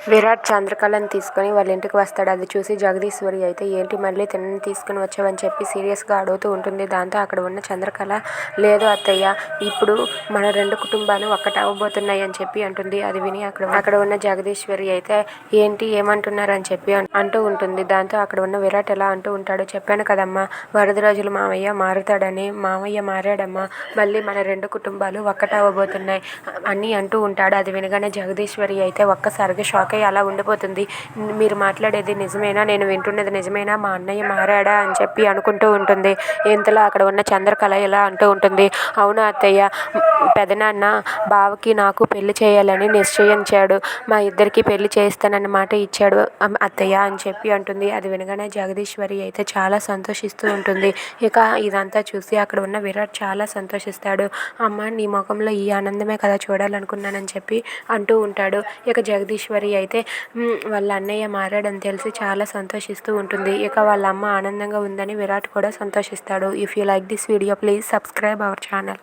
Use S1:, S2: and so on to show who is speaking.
S1: విరాట్ చంద్రకళని తీసుకొని వాళ్ళ ఇంటికి వస్తాడు. అది చూసి జగదీశ్వరి అయితే ఏంటి మళ్ళీ తినని తీసుకుని వచ్చావని చెప్పి సీరియస్గా అడుగుతూ ఉంటుంది. దాంతో అక్కడ ఉన్న చంద్రకళ లేదు అత్తయ్య, ఇప్పుడు మన 2 కుటుంబాలు ఒక్కటవ్వబోతున్నాయి అని చెప్పి అంటుంది. అది విని అక్కడ ఉన్న జగదీశ్వరి అయితే ఏంటి ఏమంటున్నారు అని చెప్పి అంటూ ఉంటుంది. దాంతో అక్కడ ఉన్న విరాట్ ఎలా అంటూ ఉంటాడు, చెప్పాను కదమ్మా వరద రోజులు మామయ్య మారుతాడని, మామయ్య మారాడమ్మా, మళ్ళీ మన 2 కుటుంబాలు ఒక్కటవ్వబోతున్నాయి అని అంటూ ఉంటాడు. అది వినగానే జగదీశ్వరి అయితే ఒక్కసారిగా షాక్ అయ్యి అలా ఉండిపోతుంది. మీరు మాట్లాడేది నిజమేనా, నేను వింటున్నది నిజమేనా, మా అన్నయ్య మారాడా అని చెప్పి అనుకుంటూ ఉంటుంది. ఇంతలో అక్కడ ఉన్న చంద్రకళ ఇలా అంటూ ఉంటుంది, అవును అత్తయ్య, పెదనాన్న బావకి నాకు పెళ్లి చేయాలని నిశ్చయించాడు, మా ఇద్దరికి పెళ్లి చేస్తానన్న మాట ఇచ్చాడు అత్తయ్య అని చెప్పి అంటుంది. అది వినగానే జగదీశ్వరి అయితే చాలా సంతోషిస్తూ ఉంటుంది. ఇక ఇదంతా చూసి అక్కడ ఉన్న విరాట్ చాలా సంతోషిస్తాడు. అమ్మ నీ ముఖంలో ఈ ఆనందమే కదా చూడాలనుకున్నానని చెప్పి అంటూ ఉంటాడు. ఇక జగదీశ్వరి అయితే వాళ్ళ అన్నయ్య మారాడని తెలిసి చాలా సంతోషిస్తూ ఉంటుంది. ఇక వాళ్ళ అమ్మ ఆనందంగా ఉందని విరాట్ కూడా సంతోషిస్తాడు. If you like this video please subscribe our channel.